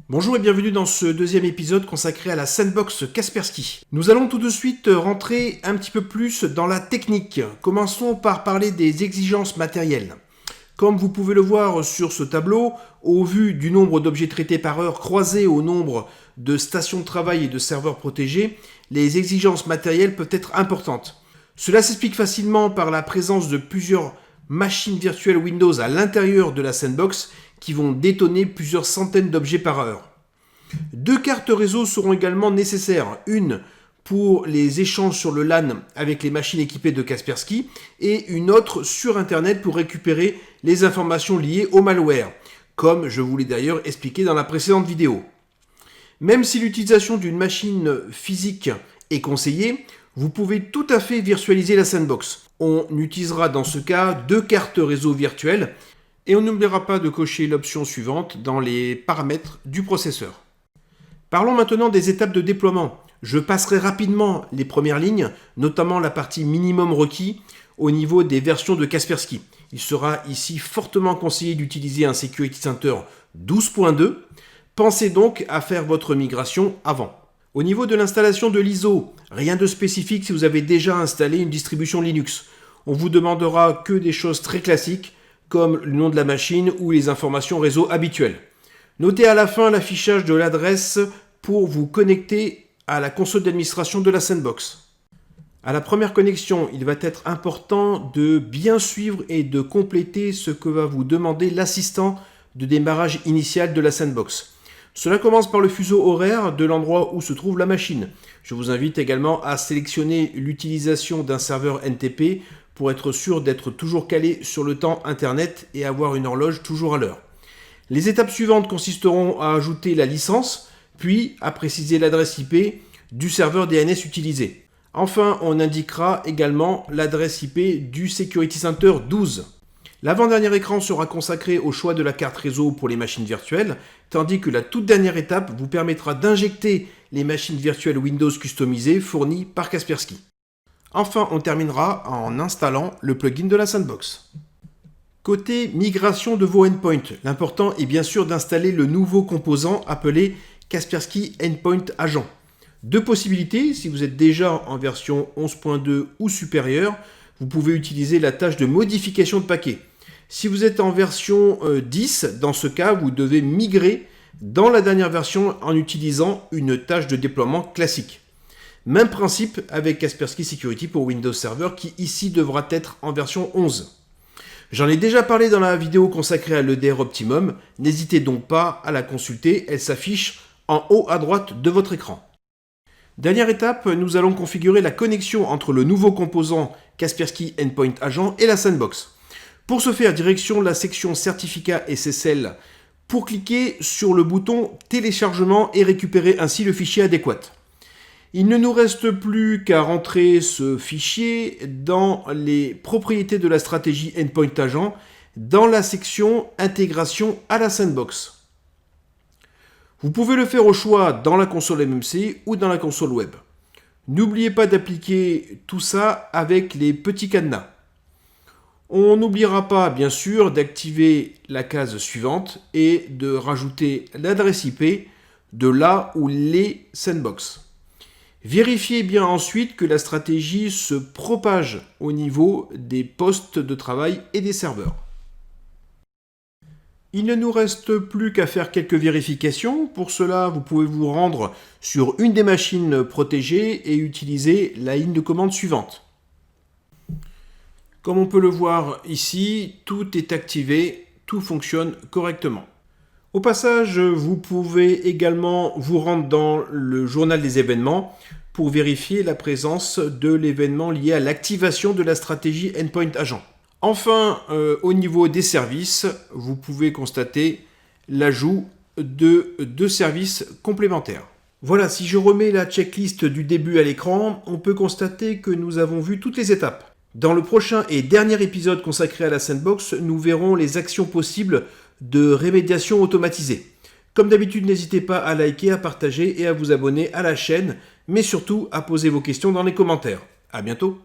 Bonjour et bienvenue dans ce deuxième épisode consacré à la Sandbox Kaspersky. Nous allons tout de suite rentrer un petit peu plus dans la technique. Commençons par parler des exigences matérielles. Comme vous pouvez le voir sur ce tableau, au vu du nombre d'objets traités par heure croisé au nombre de stations de travail et de serveurs protégés, les exigences matérielles peuvent être importantes. Cela s'explique facilement par la présence de plusieurs machines virtuelles Windows à l'intérieur de la Sandbox qui vont détonner plusieurs centaines d'objets par heure. 2 cartes réseau seront également nécessaires, une pour les échanges sur le LAN avec les machines équipées de Kaspersky et une autre sur Internet pour récupérer les informations liées au malware, comme je vous l'ai d'ailleurs expliqué dans la précédente vidéo. Même si l'utilisation d'une machine physique est conseillée, vous pouvez tout à fait virtualiser la Sandbox. On utilisera dans ce cas 2 cartes réseau virtuelles et on n'oubliera pas de cocher l'option suivante dans les paramètres du processeur. Parlons maintenant des étapes de déploiement. Je passerai rapidement les premières lignes, notamment la partie minimum requis au niveau des versions de Kaspersky. Il sera ici fortement conseillé d'utiliser un Security Center 12.2. Pensez donc à faire votre migration avant. Au niveau de l'installation de l'ISO, rien de spécifique si vous avez déjà installé une distribution Linux. On vous demandera que des choses très classiques, comme le nom de la machine ou les informations réseau habituelles. Notez à la fin l'affichage de l'adresse pour vous connecter à la console d'administration de la Sandbox. À la première connexion, il va être important de bien suivre et de compléter ce que va vous demander l'assistant de démarrage initial de la Sandbox. Cela commence par le fuseau horaire de l'endroit où se trouve la machine. Je vous invite également à sélectionner l'utilisation d'un serveur NTP pour être sûr d'être toujours calé sur le temps Internet et avoir une horloge toujours à l'heure. Les étapes suivantes consisteront à ajouter la licence, puis à préciser l'adresse IP du serveur DNS utilisé. Enfin, on indiquera également l'adresse IP du Security Center 12. L'avant-dernier écran sera consacré au choix de la carte réseau pour les machines virtuelles, tandis que la toute dernière étape vous permettra d'injecter les machines virtuelles Windows customisées fournies par Kaspersky. Enfin, on terminera en installant le plugin de la Sandbox. Côté migration de vos endpoints, l'important est bien sûr d'installer le nouveau composant appelé Kaspersky Endpoint Agent. 2 possibilités, si vous êtes déjà en version 11.2 ou supérieure, vous pouvez utiliser la tâche de modification de paquet. Si vous êtes en version 10, dans ce cas, vous devez migrer dans la dernière version en utilisant une tâche de déploiement classique. Même principe avec Kaspersky Security pour Windows Server qui ici devra être en version 11. J'en ai déjà parlé dans la vidéo consacrée à l'EDR Optimum, n'hésitez donc pas à la consulter, elle s'affiche en haut à droite de votre écran. Dernière étape, nous allons configurer la connexion entre le nouveau composant Kaspersky Endpoint Agent et la Sandbox. Pour ce faire, direction la section Certificat SSL pour cliquer sur le bouton Téléchargement et récupérer ainsi le fichier adéquat. Il ne nous reste plus qu'à rentrer ce fichier dans les propriétés de la stratégie Endpoint Agent dans la section Intégration à la Sandbox. Vous pouvez le faire au choix dans la console MMC ou dans la console web. N'oubliez pas d'appliquer tout ça avec les petits cadenas. On n'oubliera pas bien sûr d'activer la case suivante et de rajouter l'adresse IP de là où les Sandbox. Vérifiez bien ensuite que la stratégie se propage au niveau des postes de travail et des serveurs. Il ne nous reste plus qu'à faire quelques vérifications. Pour cela, vous pouvez vous rendre sur une des machines protégées et utiliser la ligne de commande suivante. Comme on peut le voir ici, tout est activé, tout fonctionne correctement. Au passage, vous pouvez également vous rendre dans le journal des événements pour vérifier la présence de l'événement lié à l'activation de la stratégie Endpoint Agent. Enfin, au niveau des services, vous pouvez constater l'ajout de 2 services complémentaires. Voilà, si je remets la checklist du début à l'écran, on peut constater que nous avons vu toutes les étapes. Dans le prochain et dernier épisode consacré à la Sandbox, nous verrons les actions possibles de rémédiation automatisée. Comme d'habitude, n'hésitez pas à liker, à partager et à vous abonner à la chaîne, mais surtout à poser vos questions dans les commentaires. À bientôt!